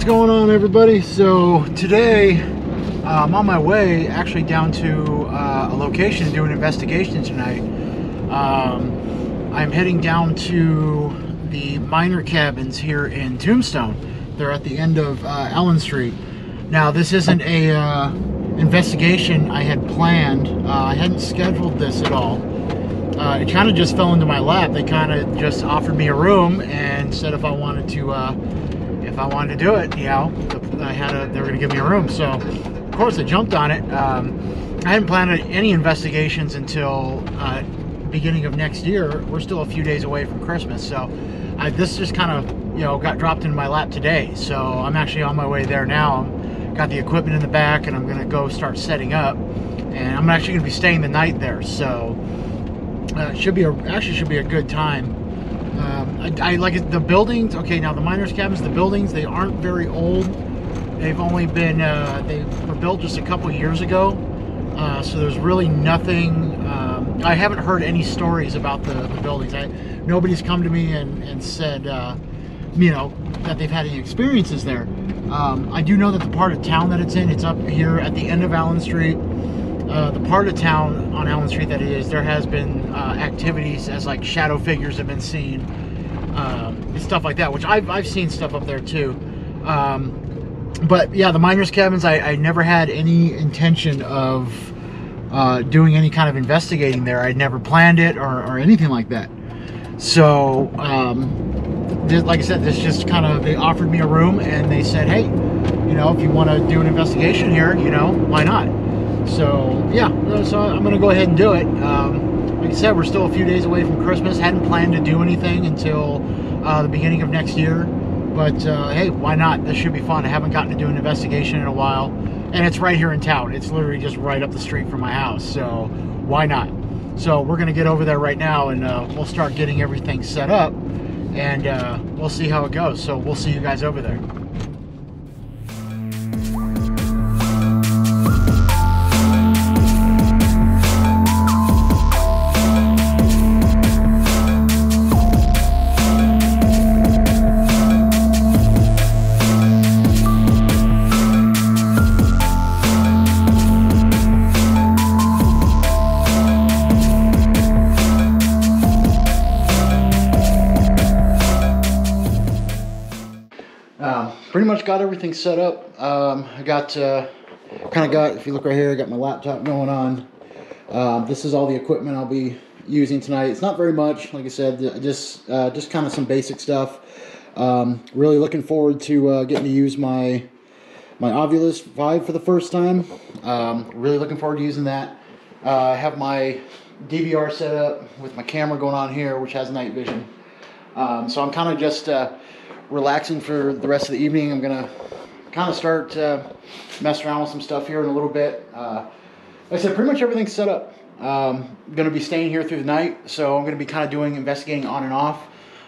What's going on, everybody? So today I'm on my way actually down to a location to do an investigation tonight. I'm heading down to the miner cabins here in Tombstone. They're at the end of Allen Street. Now, this isn't a investigation I had planned. I hadn't scheduled this at all. It kind of just fell into my lap. They kind of just offered me a room and said if I wanted to do it, you know, they were going to give me a room. So of course I jumped on it. I hadn't planned any investigations until beginning of next year. We're still a few days away from Christmas, so this just kind of, you know, got dropped into my lap today. So I'm actually on my way there now. Got the equipment in the back, and I'm going to go start setting up. And I'm actually going to be staying the night there, so it should be a good time. I like it. The buildings. Okay, now the miners' cabins, the buildings, they aren't very old. They've only been they were built just a couple years ago, so there's really nothing. I haven't heard any stories about the buildings. Nobody's come to me and said, you know, that they've had any experiences there. I do know that the part of town that it's in, it's up here at the end of Allen Street. The part of town on Allen Street that it is, there has been activities as like shadow figures have been seen, stuff like that, which I've seen stuff up there too. But yeah, the miners' cabins, I never had any intention of doing any kind of investigating there. I'd never planned it or anything like that. So like I said, this just kind of, they offered me a room and they said, hey, you know, if you want to do an investigation here, you know, why not? So yeah, so I'm gonna go ahead and do it. Like I said, we're still a few days away from Christmas. Hadn't planned to do anything until the beginning of next year, but hey, why not? This should be fun. I haven't gotten to do an investigation in a while, and it's right here in town. It's literally just right up the street from my house, so why not? So we're gonna get over there right now, and we'll start getting everything set up, and we'll see how it goes. So we'll see you guys over there. Pretty much got everything set up. I got, if you look right here, I got my laptop going on. This is all the equipment I'll be using tonight. It's not very much, like I said, just kind of some basic stuff. Really looking forward to getting to use my Ovilus 5 for the first time. Really looking forward to using that. I have my DVR set up with my camera going on here, which has night vision. So I'm kind of just relaxing for the rest of the evening. I'm gonna kind of start messing around with some stuff here in a little bit. Like I said, pretty much everything's set up. I'm gonna be staying here through the night, so I'm gonna be kind of doing investigating on and off.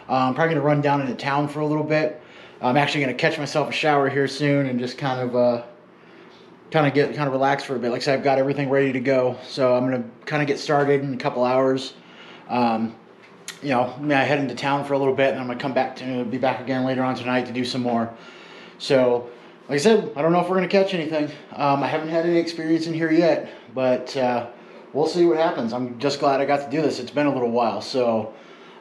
I'm probably gonna run down into town for a little bit. I'm actually gonna catch myself a shower here soon and just kind of relax for a bit. Like I said, I've got everything ready to go, so I'm gonna kind of get started in a couple hours. You know, I head into town for a little bit, and I'm gonna come back to be back again later on tonight to do some more. So, like I said, I don't know if we're gonna catch anything. I haven't had any experience in here yet, but we'll see what happens. I'm just glad I got to do this. It's been a little while, so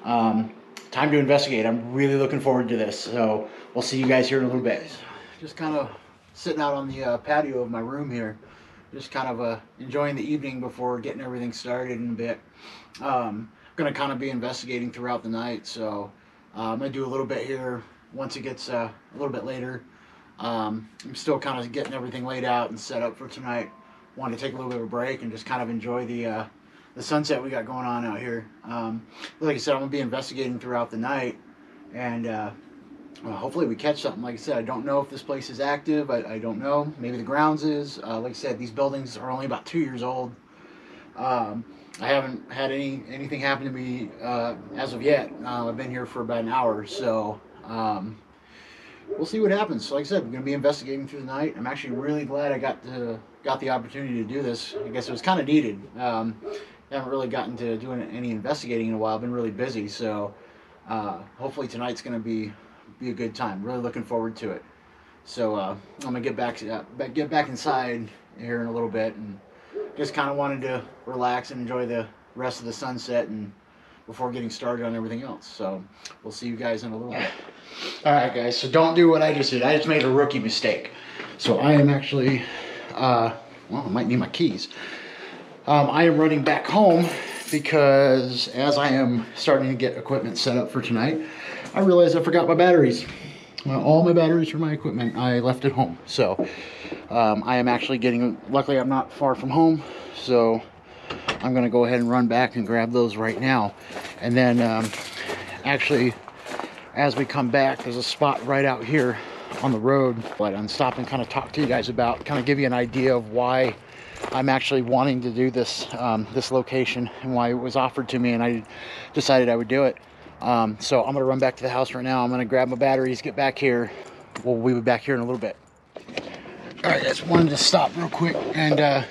time to investigate. I'm really looking forward to this. So we'll see you guys here in a little bit. Just kind of sitting out on the patio of my room here, just kind of enjoying the evening before getting everything started in a bit. Going to kind of be investigating throughout the night, so I'm going to do a little bit here once it gets a little bit later. I'm still kind of getting everything laid out and set up for tonight. Wanted to take a little bit of a break and just kind of enjoy the sunset we got going on out here. Like I said, I'm going to be investigating throughout the night, and well, hopefully we catch something. Like I said, I don't know if this place is active. I don't know. Maybe the grounds is. Like I said, these buildings are only about 2 years old. I haven't had anything happen to me as of yet. I've been here for about an hour, so we'll see what happens. So like I said, I'm going to be investigating through the night. I'm actually really glad I got the opportunity to do this. I guess it was kind of needed. I haven't really gotten to doing any investigating in a while. I've been really busy, so hopefully tonight's going to be a good time. Really looking forward to it. So I'm gonna get back inside here in a little bit, and just kind of wanted to relax and enjoy the rest of the sunset and before getting started on everything else. So we'll see you guys in a little bit. All right, guys. So don't do what I just did. I just made a rookie mistake. So I am actually, well, I might need my keys. I am running back home because as I am starting to get equipment set up for tonight, I realized I forgot my batteries. All my batteries for my equipment I left at home. So I am actually luckily I'm not far from home, so I'm gonna go ahead and run back and grab those right now. And then actually, as we come back, there's a spot right out here on the road but I'm stop and kind of talk to you guys about, kind of give you an idea of why I'm actually wanting to do this this location and why it was offered to me, and I decided I would do it. So I'm gonna run back to the house right now. I'm gonna grab my batteries, get back here. We'll be back here in a little bit. All right, I just wanted to stop real quick, and I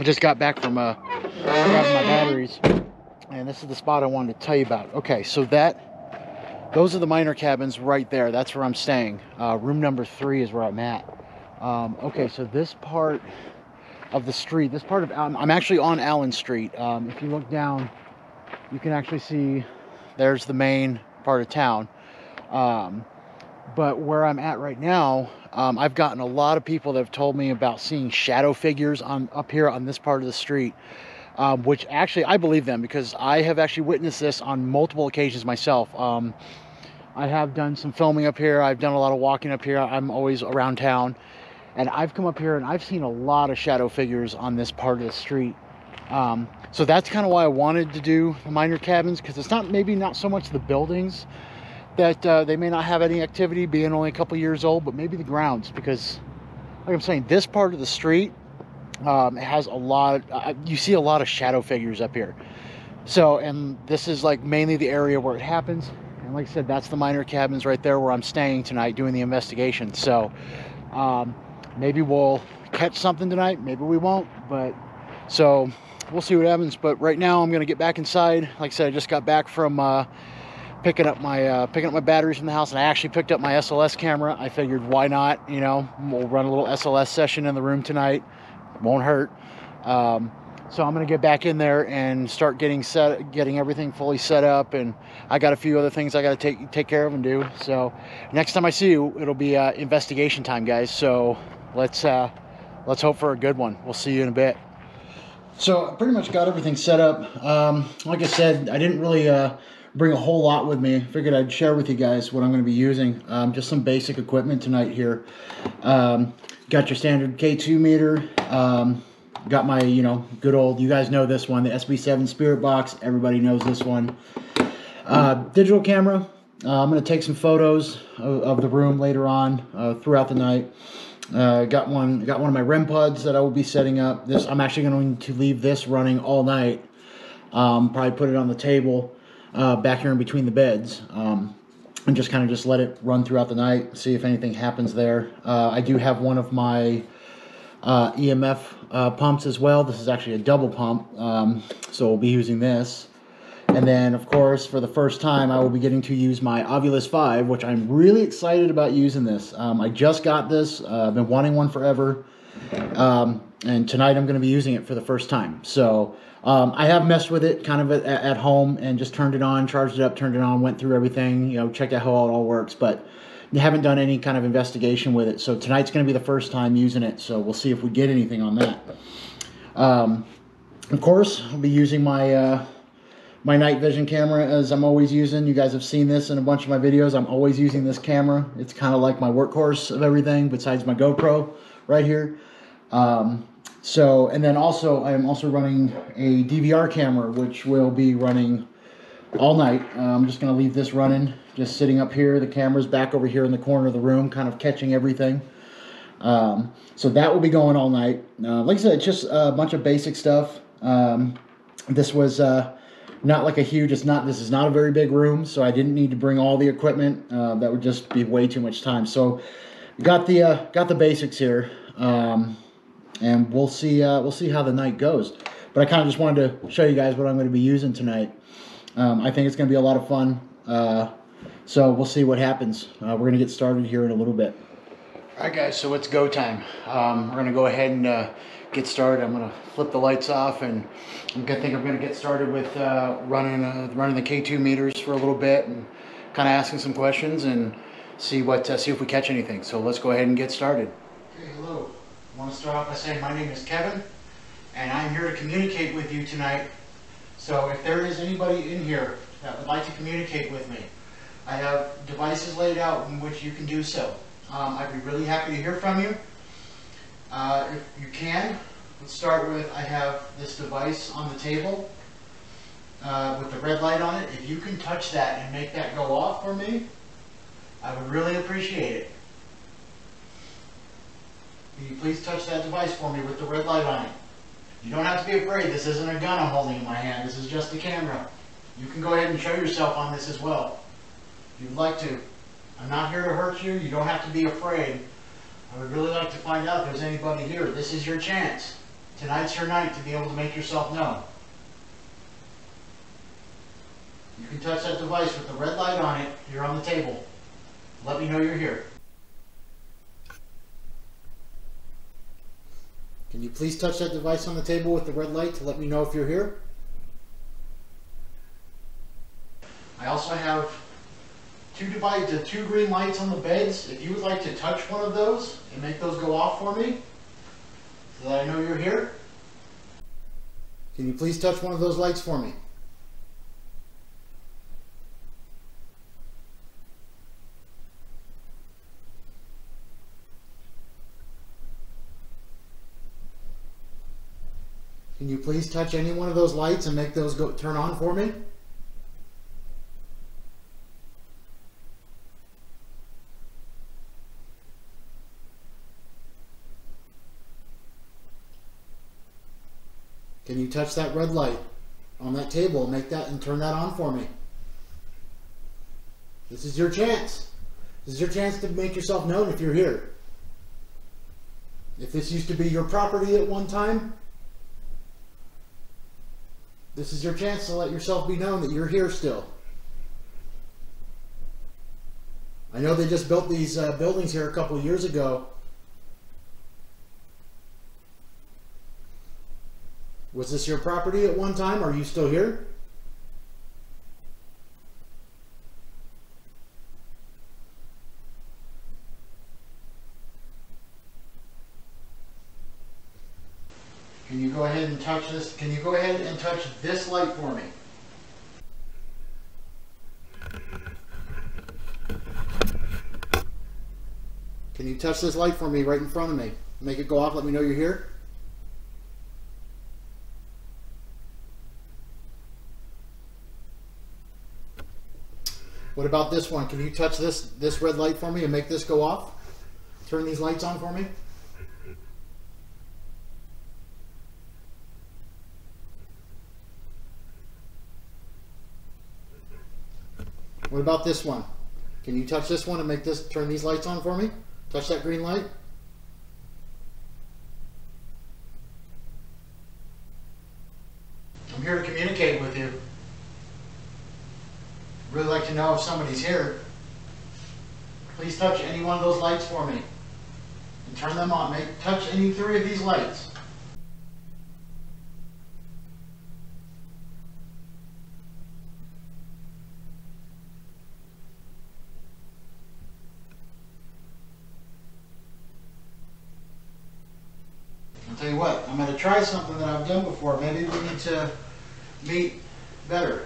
just got back from grabbing my batteries, and this is the spot I wanted to tell you about. Okay, so those are the miner cabins right there. That's where I'm staying. Room number 3 is where I'm at. Okay, so this part of the street, I'm actually on Allen Street. If you look down, you can actually see there's the main part of town. But where I'm at right now, I've gotten a lot of people that have told me about seeing shadow figures up here on this part of the street, which actually I believe them, because I have actually witnessed this on multiple occasions myself. I have done some filming up here. I've done a lot of walking up here. I'm always around town, and I've come up here and I've seen a lot of shadow figures on this part of the street. So that's kind of why I wanted to do the miner cabins, because it's maybe not so much the buildings that they may not have any activity, being only a couple years old, but maybe the grounds, because like I'm saying, this part of the street has a lot you see a lot of shadow figures up here. So, and this is like mainly the area where it happens, and like I said, that's the miner cabins right there where I'm staying tonight doing the investigation. So maybe we'll catch something tonight, maybe we won't, but so we'll see what happens. But right now I'm gonna get back inside. Like I said, I just got back from picking up my batteries from the house, and I actually picked up my SLS camera. I figured, why not, you know, we'll run a little SLS session in the room tonight, won't hurt. So I'm gonna get back in there and start getting everything fully set up, and I got a few other things I gotta take care of and do. So next time I see you, it'll be investigation time, guys. So let's hope for a good one. We'll see you in a bit. So I pretty much got everything set up. Like I said, I didn't really bring a whole lot with me. I figured I'd share with you guys what I'm going to be using. Just some basic equipment tonight here. Got your standard K2 meter. Got my, good old, you guys know this one, the SB7 Spirit Box. Everybody knows this one. Digital camera. I'm going to take some photos of the room later on throughout the night. Got one of my REM pods that I will be setting up. I'm actually going to leave this running all night. Probably put it on the table back here in between the beds, and just let it run throughout the night, see if anything happens there. I do have one of my EMF pumps as well. This is actually a double pump, so we'll be using this. And then, of course, for the first time, I will be getting to use my Ovilus 5, which I'm really excited about using this. I just got this. I've been wanting one forever. And tonight I'm going to be using it for the first time. So I have messed with it kind of at home and just turned it on, charged it up, turned it on, went through everything, checked out how it all works. But I haven't done any kind of investigation with it. So tonight's going to be the first time using it. So we'll see if we get anything on that. Of course, I'll be using my my night vision camera, as I'm always using. You guys have seen this in a bunch of my videos. I'm always using this camera. It's kind of like my workhorse of everything besides my GoPro right here. And then also, I am also running a DVR camera, which will be running all night. I'm just going to leave this running, just sitting up here. The camera's back over here in the corner of the room, kind of catching everything. So that will be going all night. Like I said, it's just a bunch of basic stuff. This was not like a huge, this is not a very big room, so I didn't need to bring all the equipment. That would just be way too much time. So got the basics here, and we'll see how the night goes. But I kind of just wanted to show you guys what I'm going to be using tonight. I think it's going to be a lot of fun. So we'll see what happens. We're going to get started here in a little bit. Alright guys, so it's go time. We're going to go ahead and get started. I'm going to flip the lights off, and I'm going to get started with running the K2 meters for a little bit and kind of asking some questions and see if we catch anything. So let's go ahead and get started. Okay, hello. I want to start off by saying my name is Kevin, and I'm here to communicate with you tonight. So if there is anybody in here that would like to communicate with me, I have devices laid out in which you can do so. I'd be really happy to hear from you. If you can, let's start with, I have this device on the table with the red light on it. If you can touch that and make that go off for me, I would really appreciate it. Can you please touch that device for me with the red light on it? You don't have to be afraid. This isn't a gun I'm holding in my hand. This is just a camera. You can go ahead and show yourself on this as well, if you'd like to. I'm not here to hurt you. You don't have to be afraid. I would really like to find out if there's anybody here. This is your chance. Tonight's your night to be able to make yourself known. You can touch that device with the red light on it here on the table. Let me know you're here. Can you please touch that device on the table with the red light to let me know if you're here? I also have two green lights on the beds. If you would like to touch one of those and make those go off for me, so that I know you're here. Can you please touch one of those lights for me? Can you please touch any one of those lights and make those turn on for me? Can you touch that red light on that table and make that and turn that on for me? This is your chance. This is your chance to make yourself known if you're here. If this used to be your property at one time, this is your chance to let yourself be known that you're here still. I know they just built these buildings here a couple of years ago. Was this your property at one time? Are you still here? Can you go ahead and touch this? Can you go ahead and touch this light for me? Can you touch this light for me right in front of me? Make it go off, let me know you're here. What about this one? Can you touch this red light for me and make this go off? Turn these lights on for me. What about this one? Can you touch this one and make this turn these lights on for me? Touch that green light. I'm here to communicate with you. Really like to know if somebody's here. Please touch any one of those lights for me and turn them on. Touch any three of these lights. I'll tell you what, I'm going to try something that I've done before. Maybe we need to meet better.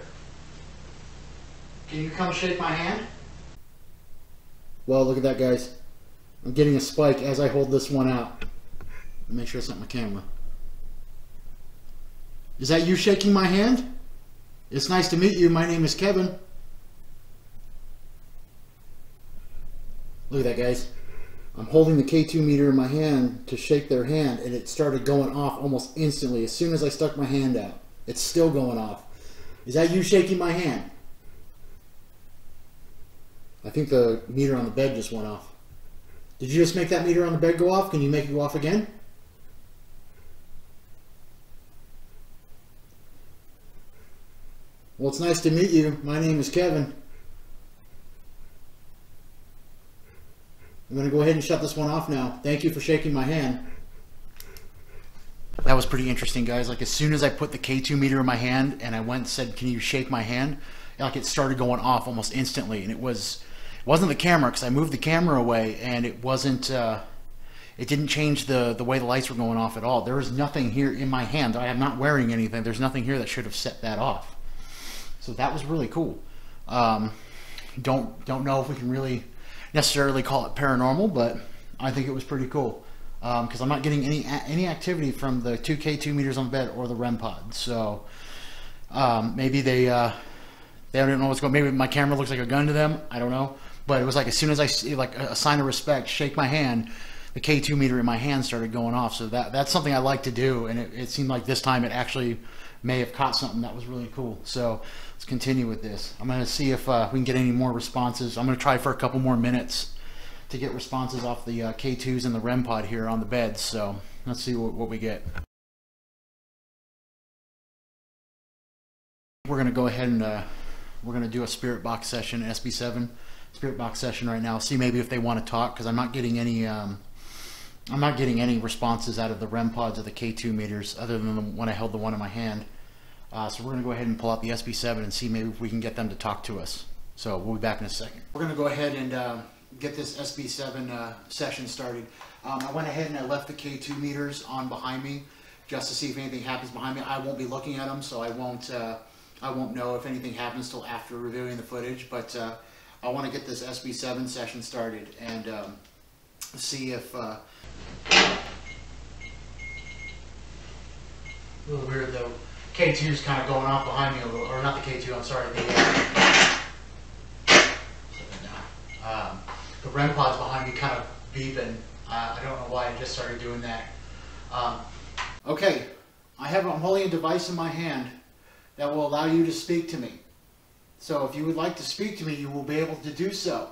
Can you come shake my hand? Well, look at that, guys. I'm getting a spike as I hold this one out. Make sure it's not my camera. Is that you shaking my hand? It's nice to meet you. My name is Kevin. Look at that, guys. I'm holding the K2 meter in my hand to shake their hand, and it started going off almost instantly as soon as I stuck my hand out. It's still going off. Is that you shaking my hand? I think the meter on the bed just went off. Did you just make that meter on the bed go off? Can you make it go off again? Well, it's nice to meet you. My name is Kevin. I'm going to go ahead and shut this one off now. Thank you for shaking my hand. That was pretty interesting, guys. Like, as soon as I put the K2 meter in my hand and I went and said, can you shake my hand? Like, it started going off almost instantly. And it wasn't the camera, because I moved the camera away, and it wasn't, it didn't change the way the lights were going off at all. There was nothing here in my hand. I am not wearing anything. There's nothing here that should have set that off. So that was really cool. Don't know if we can really necessarily call it paranormal, but I think it was pretty cool. Because I'm not getting any activity from the 2 K2 meters on the bed or the REM pod. So maybe they don't know what's going on. Maybe my camera looks like a gun to them. I don't know. But it was like, as soon as I see, like, a sign of respect, shake my hand, the K2 meter in my hand started going off. So that's something I like to do. And it seemed like this time it actually may have caught something that was really cool. So let's continue with this. I'm going to see if we can get any more responses. I'm going to try for a couple more minutes to get responses off the K2s and the REM pod here on the beds. So let's see what we get. We're going to go ahead and we're going to do a spirit box session, SB7 spirit box session right now. See maybe if they want to talk, because I'm not getting any responses out of the REM pods or the K2 meters other than when I held the one in my hand. So we're going to go ahead and pull out the SB7 and see maybe if we can get them to talk to us. So we'll be back in a second. We're going to go ahead and get this SB7 session started. I went ahead and I left the K2 meters on behind me just to see if anything happens behind me. I won't be looking at them, so I won't know if anything happens till after reviewing the footage. But I want to get this SB7 session started and see if. A little weird though. K2's kind of going off behind me a little, or not the K2. I'm sorry. The REM pod's behind me, kind of beeping. I don't know why I just started doing that. Okay, I'm holding a device in my hand that will allow you to speak to me. So if you would like to speak to me, you will be able to do so.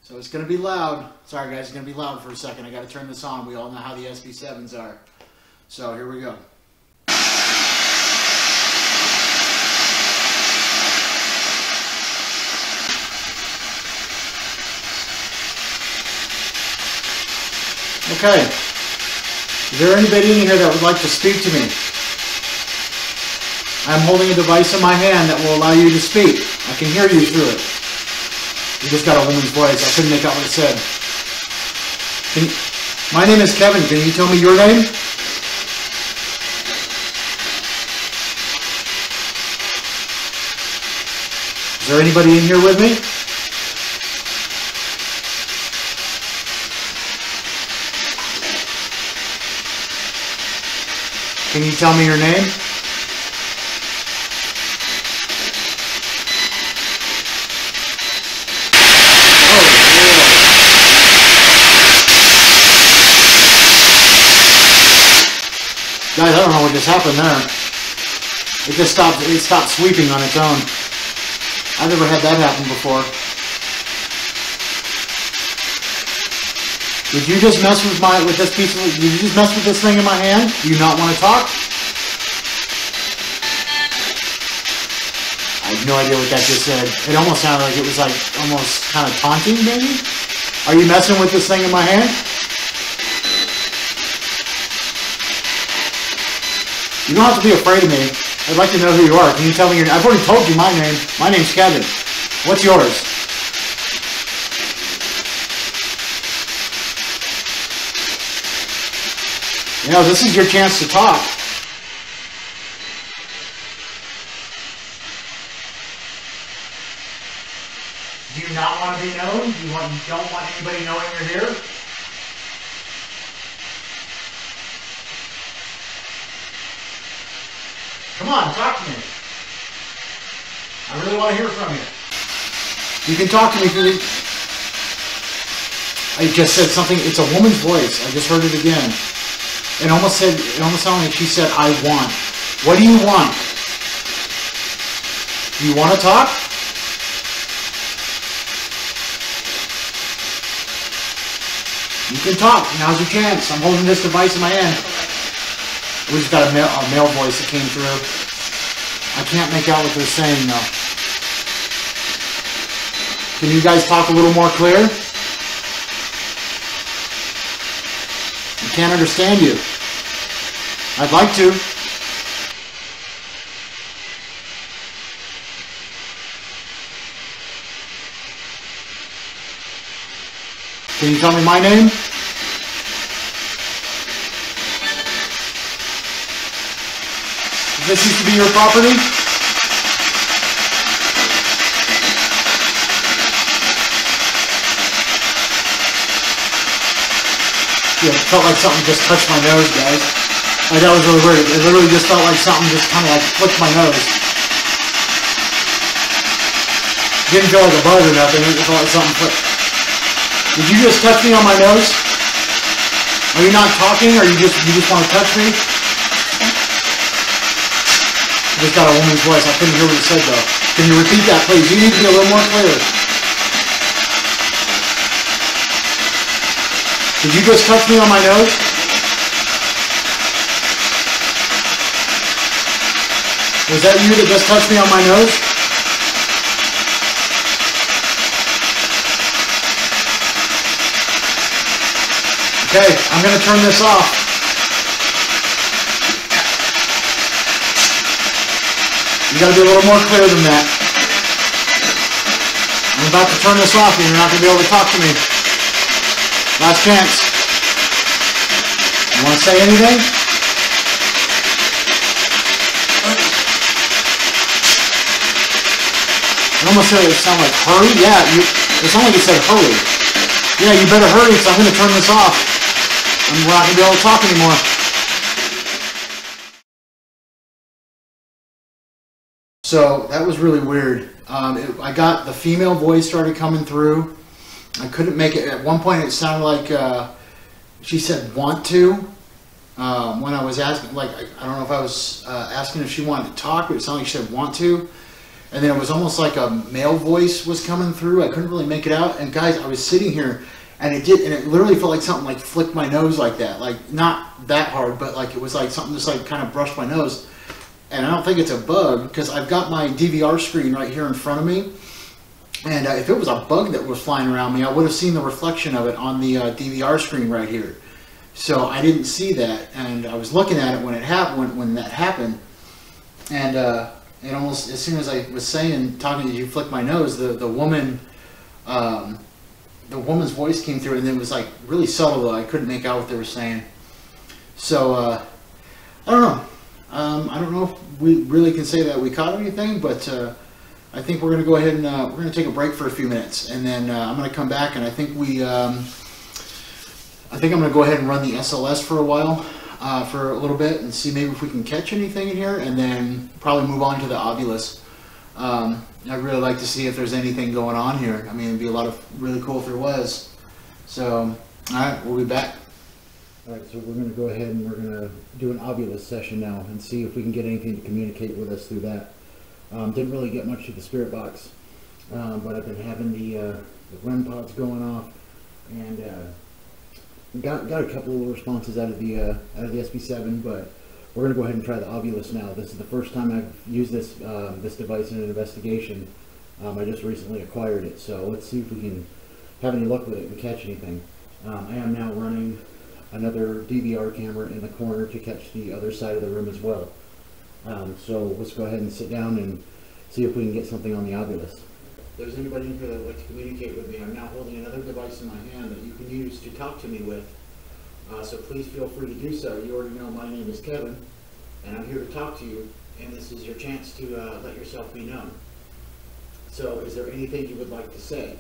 So it's going to be loud. Sorry guys, it's going to be loud for a second. I got to turn this on. We all know how the SB7s are. So here we go. Okay, is there anybody in here that would like to speak to me? I'm holding a device in my hand that will allow you to speak. I can hear you through it. You just got a woman's voice. I couldn't make out what it said. My name is Kevin. Can you tell me your name? Is there anybody in here with me? Can you tell me your name? Guys, I don't know what just happened there. It stopped sweeping on its own. I've never had that happen before. Did you just mess with this piece of, did you just mess with this thing in my hand? Do you not want to talk? I have no idea what that just said. It almost sounded like it was like almost kind of taunting, maybe? Are you messing with this thing in my hand? You don't have to be afraid of me. I'd like to know who you are. Can you tell me your name? I've already told you my name. My name's Kevin. What's yours? You know, this is your chance to talk. Do you not want to be known? You don't want anybody knowing you're here? Come on, talk to me. I really want to hear from you. You can talk to me through the... I just said something. It's a woman's voice. I just heard it again. It almost sounded like she said, I want. What do you want? Do you want to talk? You can talk. Now's your chance. I'm holding this device in my hand. We just got a male voice that came through. I can't make out what they're saying though. Can you guys talk a little more clear? can't understand you. I'd like to. Can you tell me my name? This used to be your property? Yeah, it felt like something just touched my nose, guys. Like, that was really weird. It literally just felt like something just kind of like flicked my nose. Didn't feel like a bug or nothing. It felt like something flicked. Did you just touch me on my nose? Are you not talking, or you just want to touch me? I just got a woman's voice. I couldn't hear what you said though. Can you repeat that, please? You need to be a little more clear. Did you just touch me on my nose? Was that you that just touched me on my nose? Okay, I'm going to turn this off. You got to be a little more clear than that. I'm about to turn this off and you're not going to be able to talk to me. Last chance. You want to say anything? It almost sounded like hurry. Yeah, it sounded like it said hurry. Yeah, you better hurry because I'm going to turn this off. And we're not going to be able to talk anymore. So that was really weird. I got the female voice started coming through. I couldn't make it. At one point it sounded like she said want to. When I was asking, like, I don't know if I was asking if she wanted to talk, but it sounded like she said want to. And then it was almost like a male voice was coming through. I couldn't really make it out. And guys, I was sitting here and it literally felt like something like flicked my nose like that. Like not that hard, but like it was like something just like kind of brushed my nose. And I don't think it's a bug because I've got my DVR screen right here in front of me. And if it was a bug that was flying around me, I would have seen the reflection of it on the DVR screen right here. So I didn't see that, and I was looking at it when it happened. When that happened, and it almost as soon as I was talking to you, flicked my nose. The woman's voice came through, and it was like really subtle though. I couldn't make out what they were saying. So I don't know. I don't know if we really can say that we caught anything, but. I think we're going to go ahead and we're going to take a break for a few minutes, and then I'm going to come back, and I think I'm going to go ahead and run the SLS for a while, for a little bit, and see maybe if we can catch anything in here, and then probably move on to the Ovilus. I'd really like to see if there's anything going on here. I mean, it'd be a lot of really cool if there was. So, all right, we'll be back. All right, so we're going to go ahead and we're going to do an Ovilus session now, and see if we can get anything to communicate with us through that. Didn't really get much of the spirit box, but I've been having the REM pods going off, and got a couple of responses out of the SB7. But we're going to go ahead and try the Ovilus now. This is the first time I've used this device in an investigation. I just recently acquired it, so let's see if we can have any luck with it and catch anything. I am now running another DVR camera in the corner to catch the other side of the room as well. So let's go ahead and sit down and see if we can get something on the Ovilus. If there's anybody in here that would like to communicate with me, I'm now holding another device in my hand that you can use to talk to me with. So please feel free to do so. You already know my name is Kevin, and I'm here to talk to you, and this is your chance to let yourself be known. So is there anything you would like to say?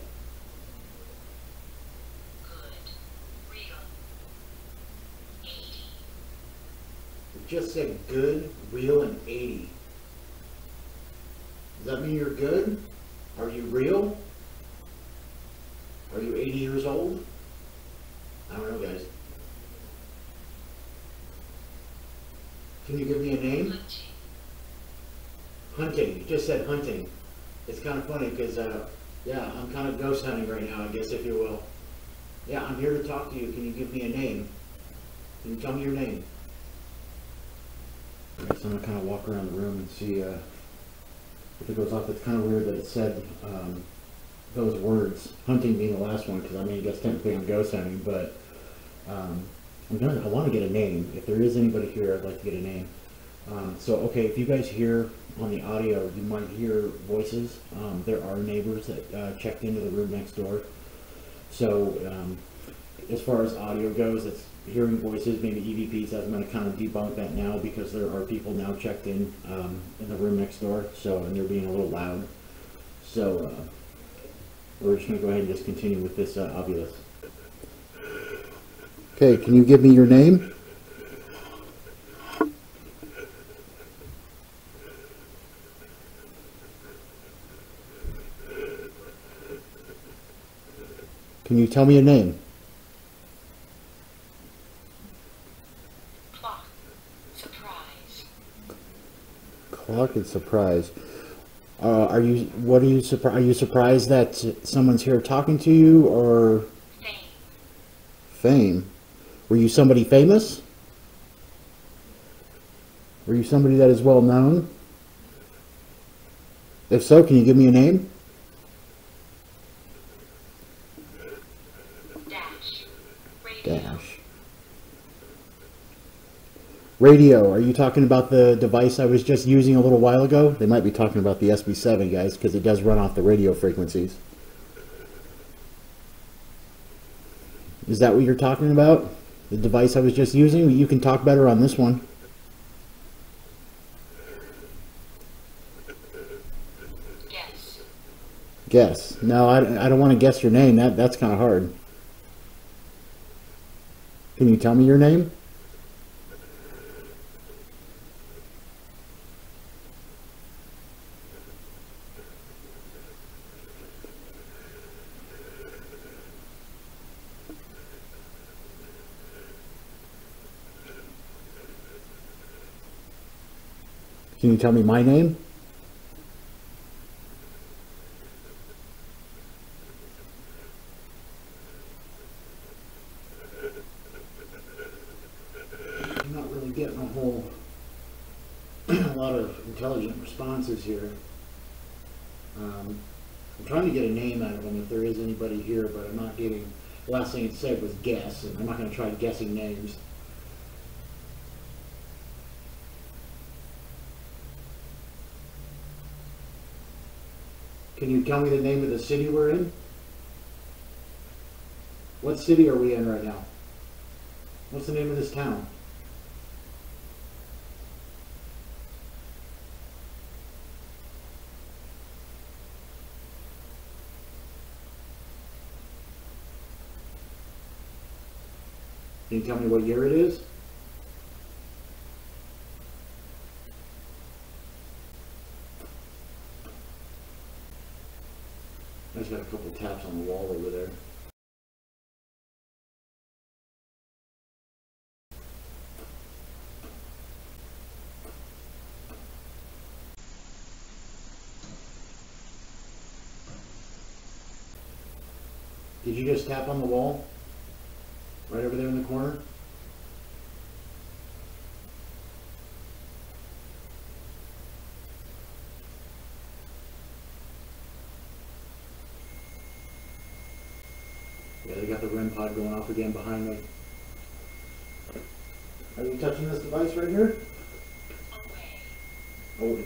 Just said good, real, and 80. Does that mean you're good? Are you real? Are you 80 years old? I don't know, guys. Can you give me a name? Hunting. You just said hunting. It's kind of funny because, yeah, I'm kind of ghost hunting right now, I guess, if you will. Yeah, I'm here to talk to you. Can you give me a name? Can you tell me your name? Alright, so I'm going to kind of walk around the room and see if it goes off. It's kind of weird that it said those words, hunting being the last one, because I mean, I guess technically I'm ghost hunting, but I want to get a name. If there is anybody here, I'd like to get a name. So, okay, if you guys hear on the audio, you might hear voices. There are neighbors that checked into the room next door. So, as far as audio goes, it's hearing voices, maybe EVPs. I'm going to kind of debunk that now because there are people now checked in the room next door. So, and they're being a little loud. So, we're just going to go ahead and just continue with this obvious. Okay, can you give me your name? Can you tell me a name? Clock. Surprise. Clock and surprise. Are you surprised that someone's here talking to you, or? Fame. Fame? Were you somebody famous? Were you somebody that is well known? If so, can you give me a name? Dash. Radio. Dash. Radio. Are you talking about the device I was just using a little while ago? They might be talking about the SB7, guys, because it does run off the radio frequencies. Is that what you're talking about? The device I was just using? You can talk better on this one. Guess. Guess. No, I don't want to guess your name. That's kind of hard. Can you tell me your name? Can you tell me my name? I'm not really getting a lot of intelligent responses here. I'm trying to get a name out of them if there is anybody here, but I'm not getting. The last thing it said was guess, and I'm not going to try guessing names. Can you tell me the name of the city we're in? What city are we in right now? What's the name of this town? Can you tell me what year it is? I just got a couple taps on the wall over there. Did you just tap on the wall? Right over there in the corner? Yeah, they got the REM pod going off again behind me. Are you touching this device right here? Oh,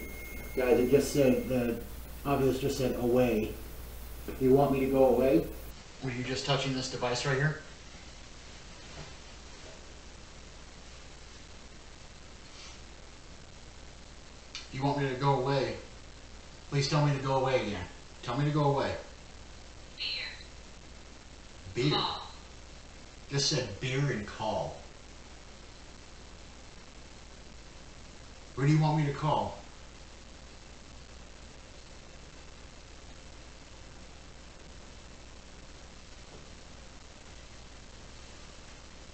guys, it just said, the obvious just said away. Do you want me to go away? Were you just touching this device right here? You want me to go away? Please tell me to go away again. Tell me to go away. Beer. Beer? Call. Just said beer and call. Where do you want me to call?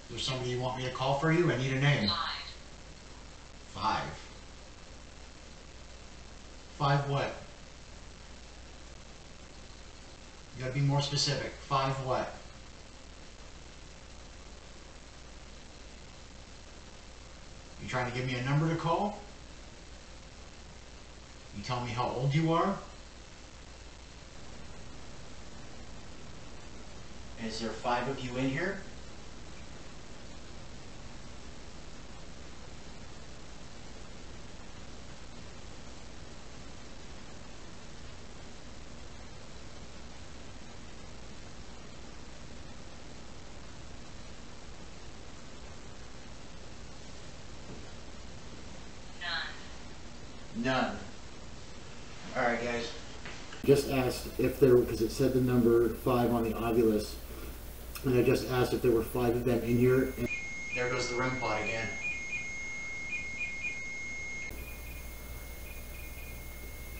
Is there somebody you want me to call for you? I need a name. 5. 5 what? You gotta be more specific. 5 what? You trying to give me a number to call? You tell me how old you are? Is there 5 of you in here? None. Alright guys. Just asked if there, because it said the number 5 on the Ovilus, and I just asked if there were 5 of them in here. And there goes the REM pod again.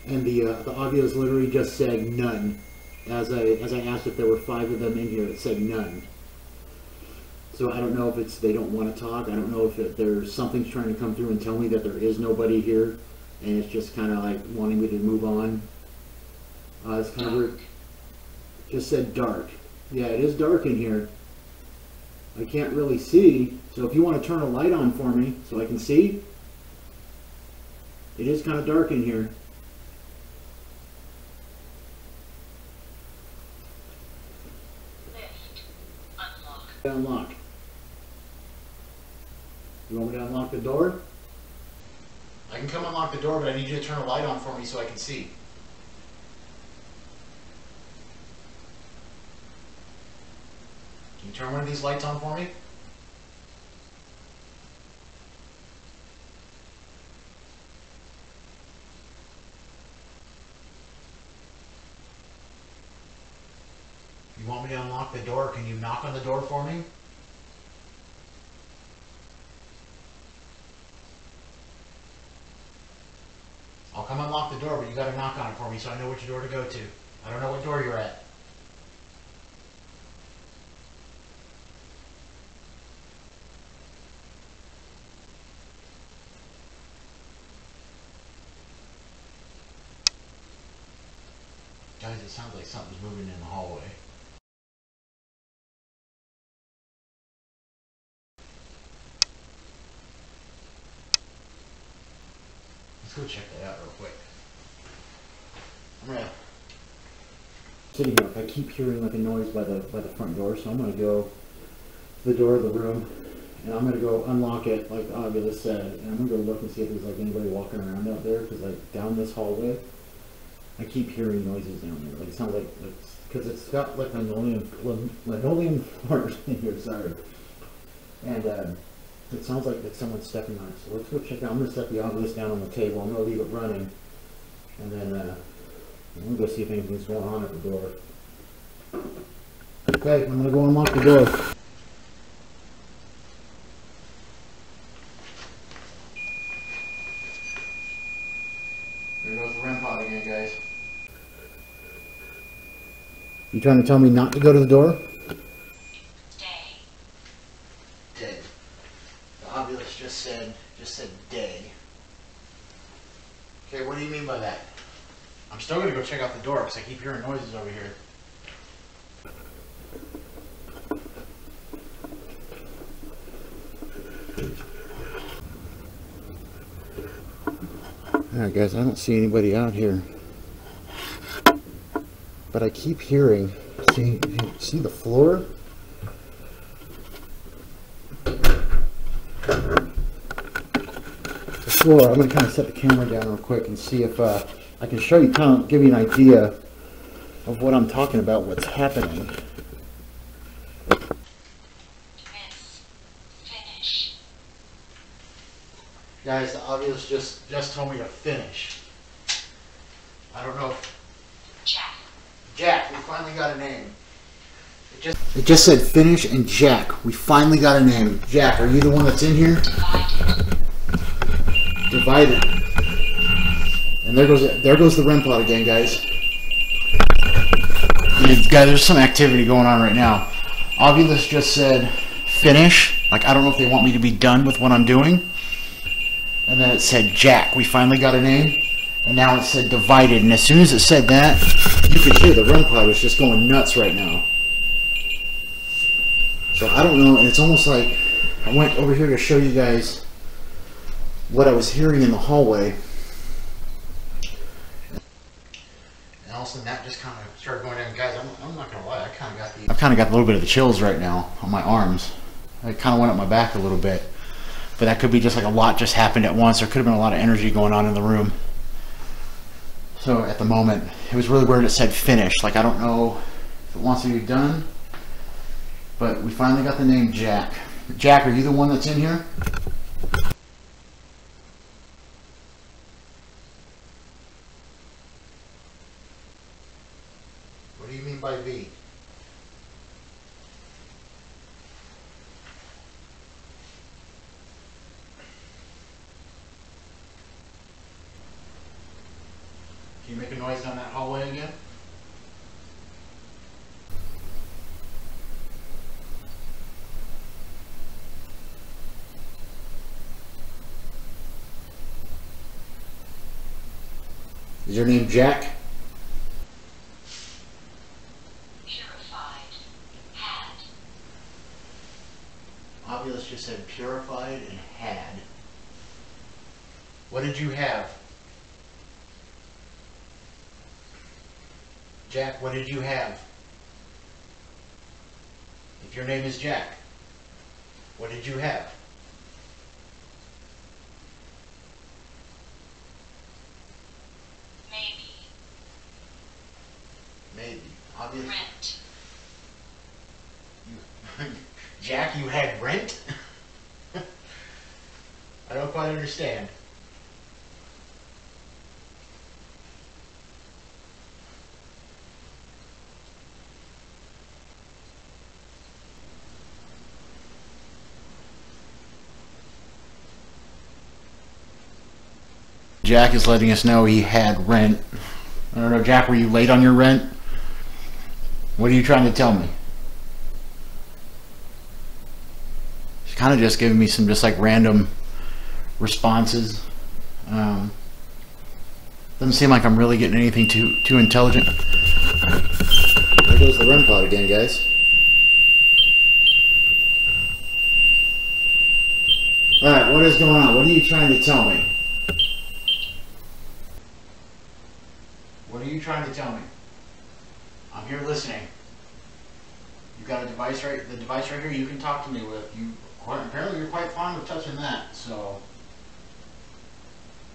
And the Ovilus literally just said none. As I asked if there were 5 of them in here, it said none. So I don't know if it's they don't want to talk. I don't know if there's something's trying to come through and tell me that there is nobody here, and it's just kind of like wanting me to move on. It's kind of weird. Just said dark. Yeah, it is dark in here. I can't really see. So if you want to turn a light on for me so I can see. It is kind of dark in here. Lift. Unlock. Unlock. You want me to unlock the door? I can come unlock the door, but I need you to turn a light on for me so I can see. Can you turn one of these lights on for me? You want me to unlock the door? Can you knock on the door for me? I'll come unlock the door, but you gotta knock on it for me so I know which door to go to. I don't know what door you're at. Guys, it sounds like something's moving in the hallway. Let's go check that out real quick. I'm gonna sitting here. I keep hearing like a noise by the front door, so I'm gonna go to the door of the room, and I'm gonna go unlock it like Ovilus said, and I'm gonna go look and see if there's like anybody walking around out there, because like down this hallway, I keep hearing noises down there. Like it sounds like because it's got like linoleum floors in here. Sorry, and it sounds like that someone's stepping on it. So let's go check out. I'm gonna set the Ovilus down on the table. I'm gonna leave it running, and then I'm gonna go see if anything's going on at the door. Okay, I'm gonna go unlock the door. There goes the REM pod again, guys. You trying to tell me not to go to the door? Day. Dead. The Ovilus just said dead. Okay, what do you mean by that? I'm still gonna go check out the door because I keep hearing noises over here. Alright guys, I don't see anybody out here. But I keep hearing, see the floor? The floor, I'm going to kind of set the camera down real quick and see if I can show you, kind of give you an idea of what I'm talking about, what's happening. Finish. Guys, the Ovilus just told me to finish. I don't know if... Jack, we finally got a name. It just said finish and Jack. We finally got a name. Jack, are you the one that's in here? Divided. And there goes the REM pod again, guys. Guys, there's some activity going on right now. Ovilus just said finish. Like, I don't know if they want me to be done with what I'm doing. And then it said Jack. We finally got a name. And now it said divided. And as soon as it said that, you could hear the REM pod was just going nuts right now. So I don't know, and it's almost like I went over here to show you guys what I was hearing in the hallway. And all of a sudden that just kind of started going down. Guys, I'm not going to lie, I've kind of got a little bit of the chills right now on my arms. It kind of went up my back a little bit. But that could be just like a lot just happened at once. There could have been a lot of energy going on in the room. So at the moment, it was really weird. It said finish. Like, I don't know if it wants to be done, but we finally got the name Jack. Jack, are you the one that's in here? What do you mean by V? Can you make a noise down that hallway again? Is your name Jack? Purified. Had. Obvious just said purified and had. What did you have? Jack, what did you have? If your name is Jack, what did you have? Maybe. Maybe. Obvious. Rent. Jack, you had rent? I don't quite understand. Jack is letting us know he had rent. I don't know, Jack, were you late on your rent? What are you trying to tell me? She's kind of just giving me some just like random responses. Doesn't seem like I'm really getting anything too intelligent. There goes the REM pod again, guys. Alright, what is going on? What are you trying to tell me? What are you trying to tell me? I'm here listening. You got a device the device right here you can talk to me with. Apparently you're quite fond of touching that, so.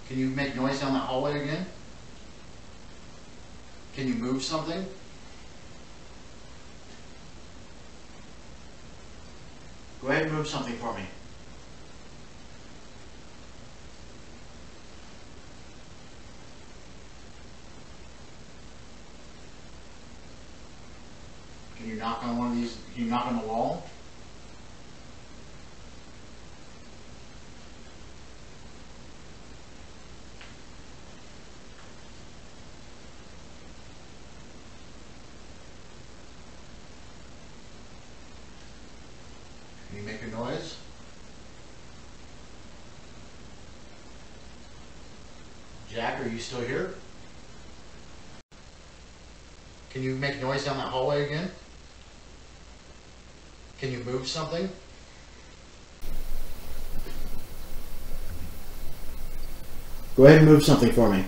Can you make noise down that hallway again? Can you move something? Go ahead and move something for me. Can you knock on one of these? Can you knock on the wall? Can you make a noise? Jack, are you still here? Can you make noise down that hallway again? Can you move something? Go ahead and move something for me.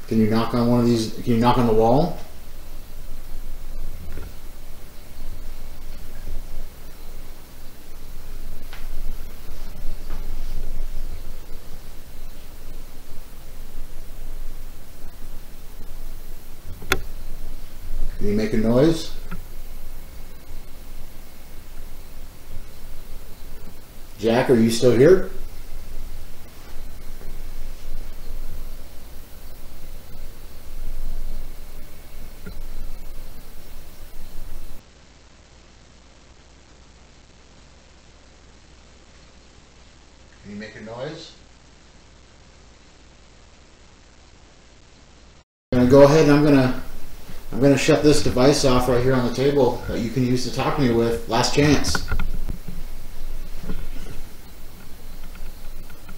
Can you knock on one of these? Can you knock on the wall? Can you make a noise? Jack, are you still here? Can you make a noise? I'm gonna go ahead and I'm gonna shut this device off right here on the table that you can use to talk to me with. Last chance.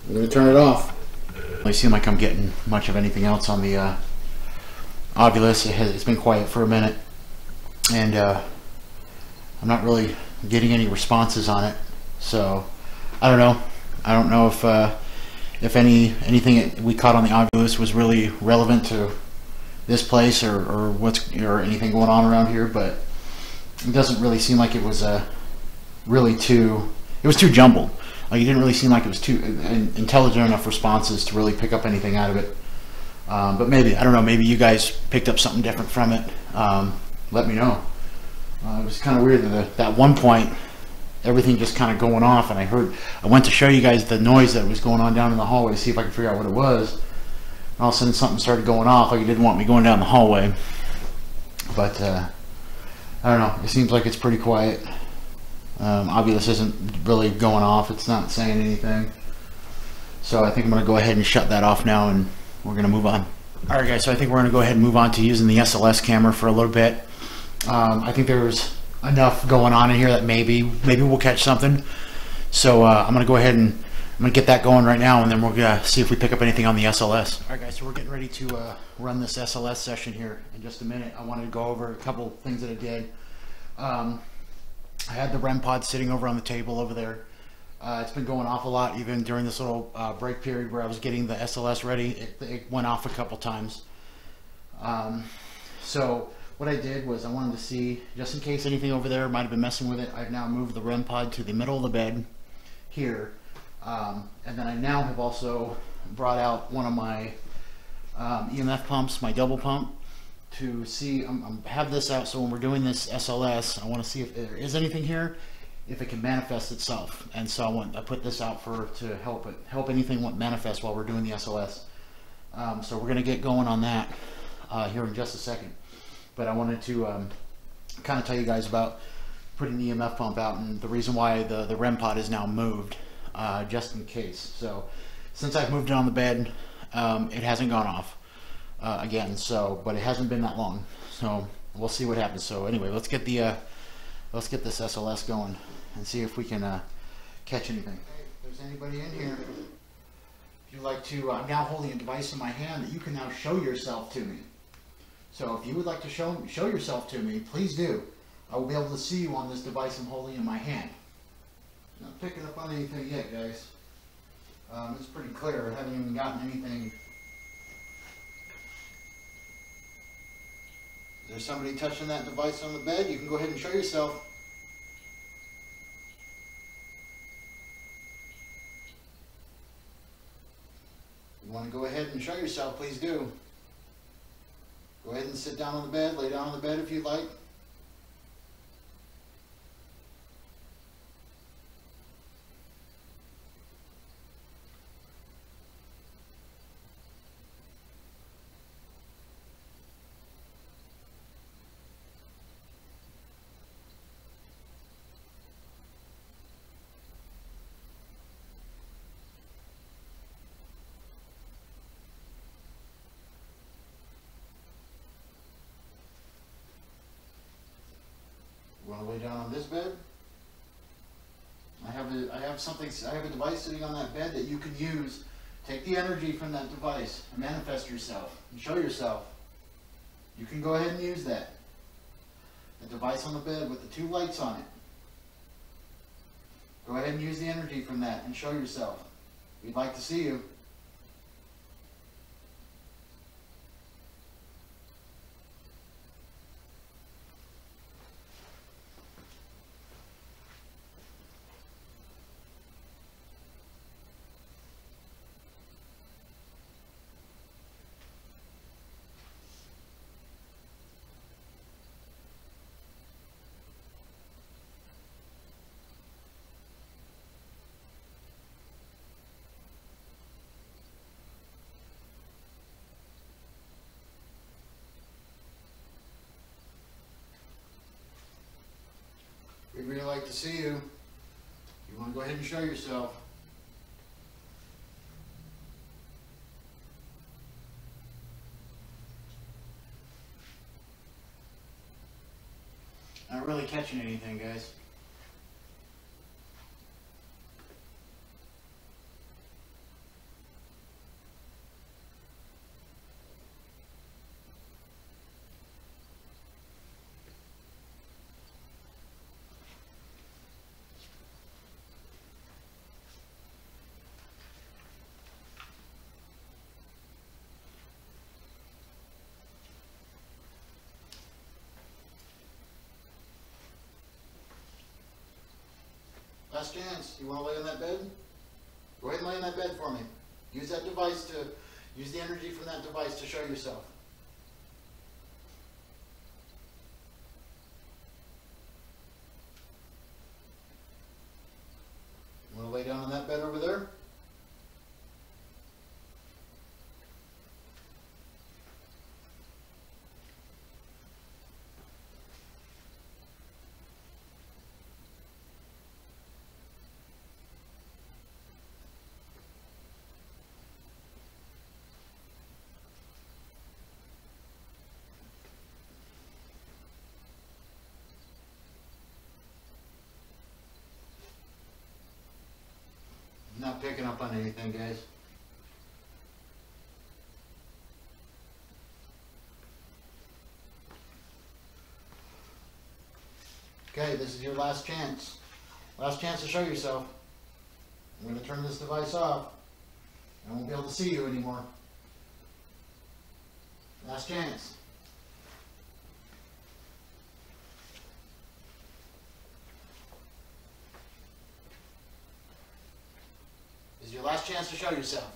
I'm gonna turn it off. It doesn't seem like I'm getting much of anything else on the Ovilus. It's been quiet for a minute, and I'm not really getting any responses on it. So I don't know. I don't know if anything we caught on the Ovilus was really relevant to this place or anything going on around here, but it doesn't really seem like it was really too. It was too jumbled. Like, it didn't really seem like it was too intelligent enough responses to really pick up anything out of it. But maybe, I don't know, maybe you guys picked up something different from it. Let me know. It was kind of weird that at one point everything just kind of going off, and I went to show you guys the noise that was going on down in the hallway to see if I could figure out what it was. And all of a sudden something started going off, like it didn't want me going down the hallway. But I don't know, it seems like it's pretty quiet. Obviously this isn't really going off, it's not saying anything. So I think I'm going to go ahead and shut that off now, and we're going to move on. Alright guys, so I think we're going to go ahead and move on to using the SLS camera for a little bit. I think there's enough going on in here that maybe we'll catch something. So I'm going to go ahead and I'm going to get that going right now, and then we're going to see if we pick up anything on the SLS. Alright guys, so we're getting ready to run this SLS session here in just a minute. I wanted to go over a couple things that I did. I had the REM pod sitting over on the table over there. It's been going off a lot, even during this little break period where I was getting the SLS ready. It went off a couple times. So what I did was I wanted to see, just in case anything over there might have been messing with it, I've now moved the REM pod to the middle of the bed here. And then I now have also brought out one of my EMF pumps, my double pump, to see, have this out so when we're doing this SLS, I want to see if there is anything here, if it can manifest itself. And so I put this out to help anything manifest while we're doing the SLS. So we're going to get going on that here in just a second. But I wanted to kind of tell you guys about putting the EMF pump out and the reason why the REM pod is now moved, just in case. So since I've moved it on the bed, it hasn't gone off again. But it hasn't been that long. So we'll see what happens. So anyway, let's get this SLS going and see if we can catch anything. Hey, if there's anybody in here, if you'd like to, I'm now holding a device in my hand that you can now show yourself to me. So if you would like to show yourself to me, please do. I will be able to see you on this device I'm holding in my hand. Not picking up on anything yet, guys. It's pretty clear. I haven't even gotten anything. Is there somebody touching that device on the bed? You can go ahead and show yourself. If you want to go ahead and show yourself, please do. Go ahead and sit down on the bed, lay down on the bed if you'd like. Want to lay down on this bed? I have a device sitting on that bed that you can use. Take the energy from that device and manifest yourself and show yourself. You can go ahead and use that. The device on the bed with the two lights on it. Go ahead and use the energy from that and show yourself. We'd like to see you. We'd really like to see you. You want to go ahead and show yourself. Not really catching anything, guys. Last chance. You want to lay on that bed? Go ahead and lay on that bed for me. Use that device use the energy from that device to show yourself. picking up on anything, guys. Okay, this is your last chance. Last chance to show yourself. I'm going to turn this device off. I won't be able to see you anymore. Last chance. This is your last chance to show yourself.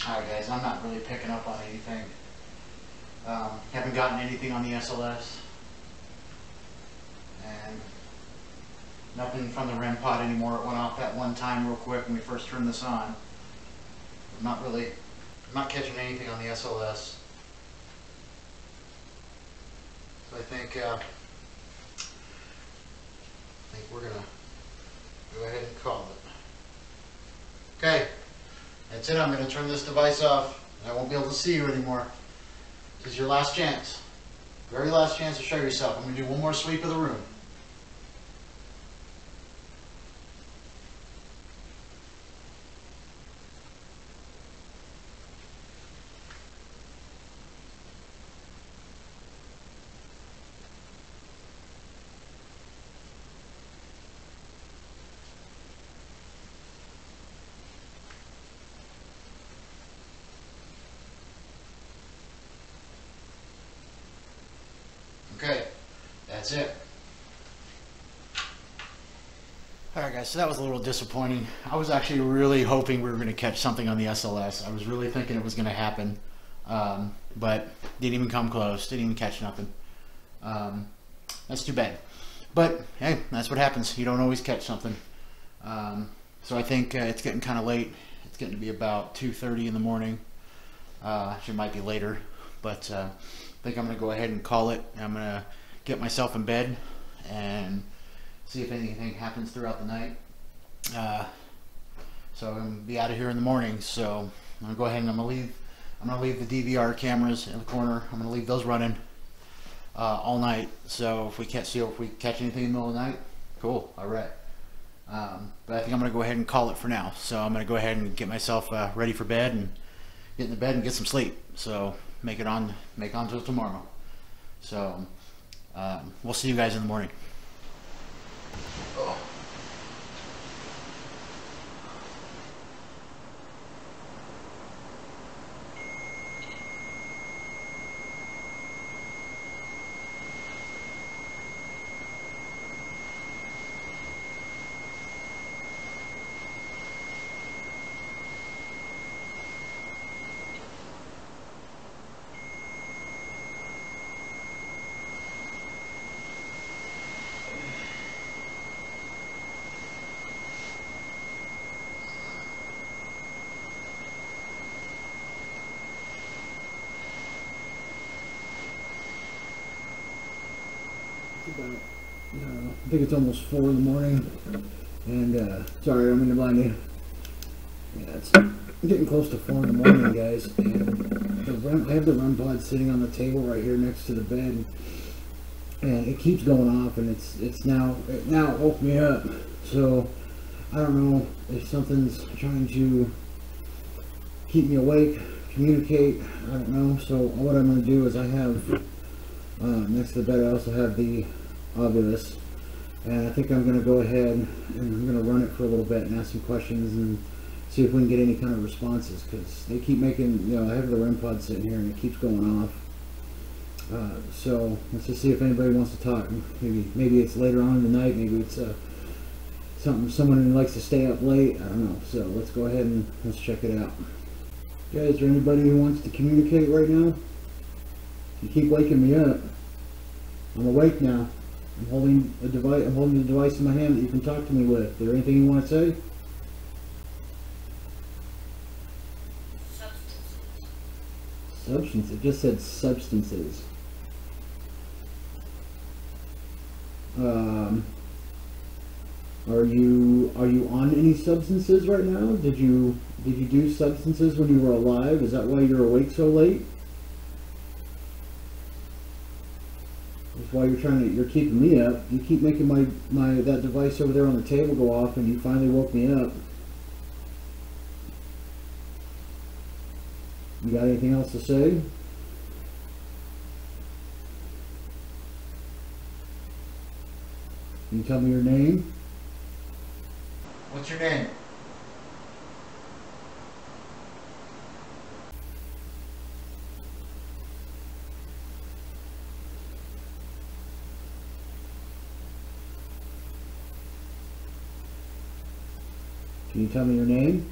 Alright guys, I'm not really picking up on anything. Haven't gotten anything on the SLS. And nothing from the W.N.P pod anymore. It went off that one time real quick when we first turned this on. I'm not catching anything on the SLS. So I think we're gonna go ahead and call it. Okay. That's it. I'm going to turn this device off. I won't be able to see you anymore. This is your last chance. Very last chance to show yourself. I'm going to do one more sweep of the room. Okay, that's it. Alright guys, so that was a little disappointing. I was actually really hoping we were going to catch something on the SLS. I was really thinking it was going to happen, but didn't even come close, didn't even catch nothing. That's too bad. But hey, that's what happens. You don't always catch something. So I think it's getting kind of late. It's getting to be about 2:30 in the morning. Actually, it might be later, but I think I'm going to go ahead and call it. I'm going to get myself in bed and see if anything happens throughout the night. So I'm going to be out of here in the morning. So I'm going to go ahead and I'm going to leave the DVR cameras in the corner. I'm going to leave those running all night. So if we catch anything in the middle of the night, cool. All right. But I think I'm going to go ahead and call it for now. So I'm going to go ahead and get myself ready for bed and get in the bed and get some sleep. So make on till tomorrow. So we'll see you guys in the morning. Oh. About, I think it's almost 4 in the morning, and sorry, I'm gonna blind you. Yeah, it's getting close to 4 in the morning, guys, and I have the W.N.P pod sitting on the table right here next to the bed, and it keeps going off, and it now woke me up. So I don't know if something's trying to keep me awake, communicate. I don't know. So what I'm gonna do is I have next to the bed I also have the Ovilus, and I think I'm going to go ahead and I'm going to run it for a little bit and ask some questions and see if we can get any kind of responses, because they keep making, I have the W.N.P pod sitting here and it keeps going off. So let's just see if anybody wants to talk. Maybe it's later on in the night, maybe it's someone who likes to stay up late, I don't know. So let's go ahead and let's check it out. Guys, is there anybody who wants to communicate right now? You keep waking me up. I'm awake now. I'm holding the device in my hand that you can talk to me with. Is there anything you want to say? Substance. It just said substances. Are you on any substances right now? Did you do substances when you were alive? Is that why you're awake so late? That's why you're keeping me up. You keep making that device over there on the table go off, and you finally woke me up. You got anything else to say? Can you tell me your name? What's your name? Can you tell me your name?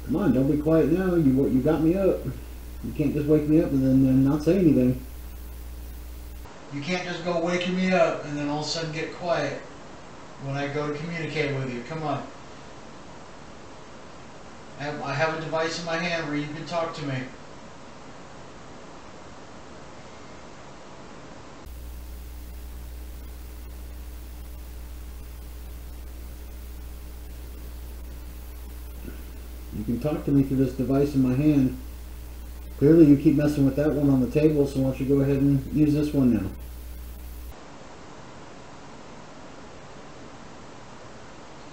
Come on, don't be quiet now. You got me up. You can't just wake me up and then not say anything. You can't just go waking me up and then all of a sudden get quiet when I go to communicate with you. Come on. I have a device in my hand where you can talk to me. You can talk to me through this device in my hand. Clearly you keep messing with that one on the table, so why don't you go ahead and use this one now.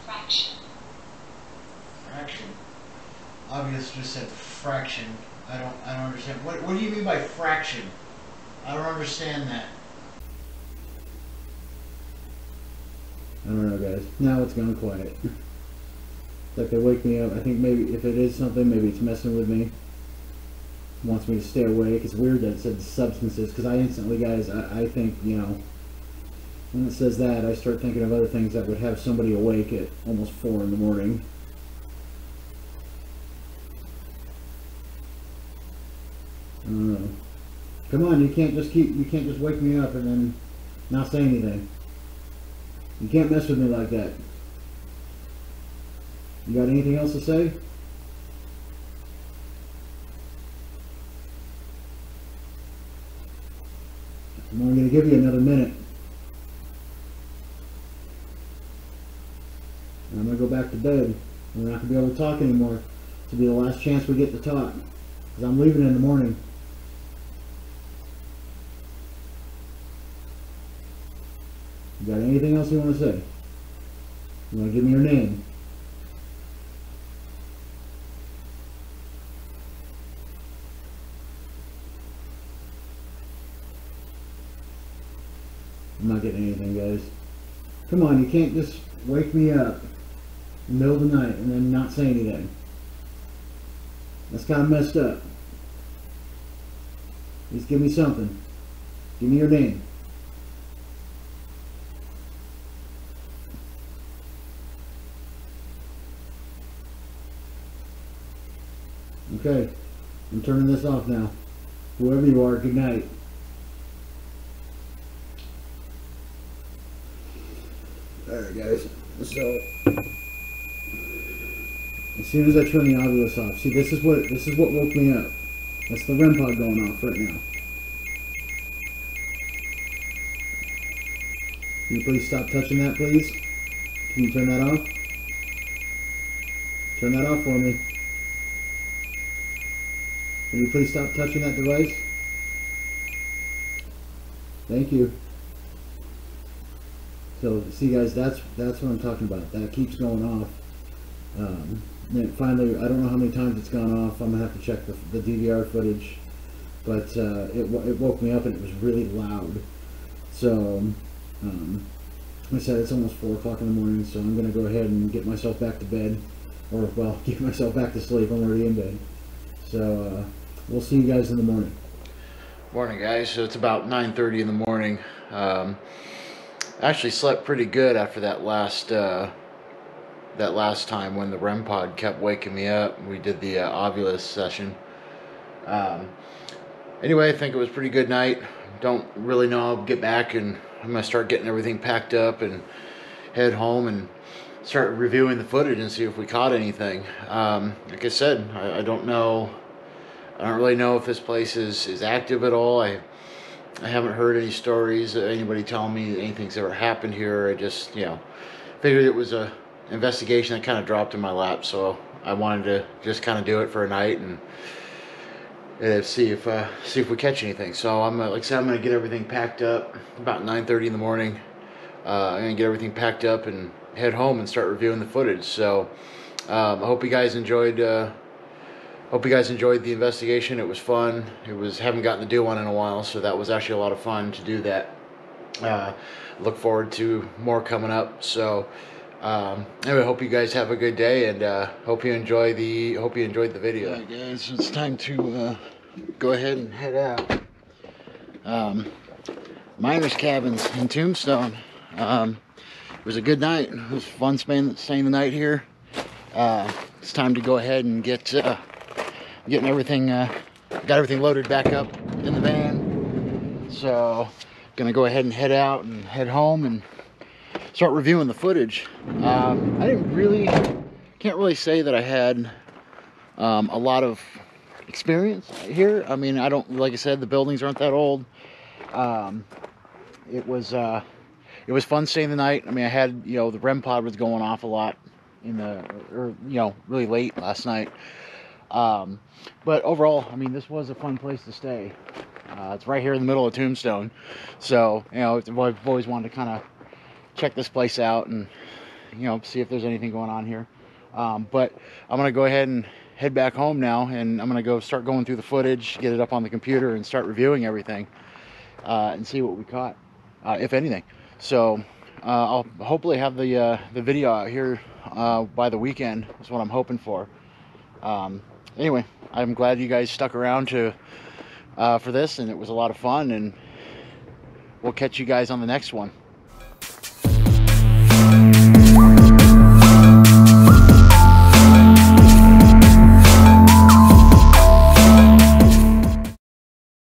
Fraction. Fraction? Obvious just said fraction. I don't understand. What do you mean by fraction? I don't understand that. I don't know, guys. Now it's gone quiet. It's like they wake me up. I think maybe if it is something, maybe it's messing with me. Wants me to stay awake. It's weird that it said substances, because I instantly, guys, I think, you know, when it says that, I start thinking of other things that would have somebody awake at almost 4 in the morning. I don't know. Come on, you can't just wake me up and then not say anything. You can't mess with me like that. You got anything else to say? I'm only going to give you another minute. And I'm going to go back to bed. We're not going to be able to talk anymore. This will be the last chance we get to talk. Because I'm leaving in the morning. You got anything else you want to say? You want to give me your name? I'm not getting anything, guys. Come on, you can't just wake me up in the middle of the night and then not say anything. That's kind of messed up. Just give me something. Give me your name. Okay, I'm turning this off now. Whoever you are, good night. Alright guys, so as soon as I turn the obelisk off, see this is what woke me up. That's the REM pod going off right now. Can you please stop touching that, please? Can you turn that off? Turn that off for me. Can you please stop touching that device? Thank you. So, see guys, that's what I'm talking about. That keeps going off. Then finally, I don't know how many times it's gone off. I'm going to have to check the DVR footage. But it woke me up and it was really loud. So, like I said, it's almost 4 o'clock in the morning, so I'm going to go ahead and get myself back to bed. Or, well, get myself back to sleep. I'm already in bed. So, we'll see you guys in the morning. Morning, guys. So it's about 9:30 in the morning. Actually slept pretty good after that last time when the REM pod kept waking me up. We did the Ovilus session. Anyway, I think it was a pretty good night. Don't really know. I'll get back and I'm gonna start getting everything packed up and head home and start reviewing the footage and see if we caught anything. Like I said, I don't know. I don't really know if this place is active at all. I haven't heard any stories, anybody telling me anything's ever happened here. I just, figured it was a investigation that kind of dropped in my lap, so I wanted to just kind of do it for a night and see if we catch anything. So like I said, I'm gonna get everything packed up about 9:30 in the morning. I'm gonna get everything packed up and head home and start reviewing the footage. So I hope you guys enjoyed. Hope you guys enjoyed the investigation. It was fun. Haven't gotten to do one in a while, so that was actually a lot of fun to do that. Look forward to more coming up. So anyway, hope you guys have a good day, and hope you enjoyed the video. Alright guys, it's time to go ahead and head out. Miners cabins in Tombstone. It was a good night. It was fun staying the night here. It's time to go ahead and getting everything got everything loaded back up in the van. So gonna go ahead and head out and head home and start reviewing the footage. I can't really say that I had a lot of experience here. I mean, like I said, the buildings aren't that old. It was fun staying the night. I mean, I had, the REM pod was going off a lot really late last night. But overall, I mean, this was a fun place to stay. It's right here in the middle of Tombstone. So, I've always wanted to kind of check this place out and, see if there's anything going on here. But I'm going to go ahead and head back home now, and I'm going to start going through the footage, get it up on the computer, and start reviewing everything, and see what we caught, if anything. So, I'll hopefully have the video out here by the weekend. That's what I'm hoping for. Anyway, I'm glad you guys stuck around for this, and it was a lot of fun, and we'll catch you guys on the next one.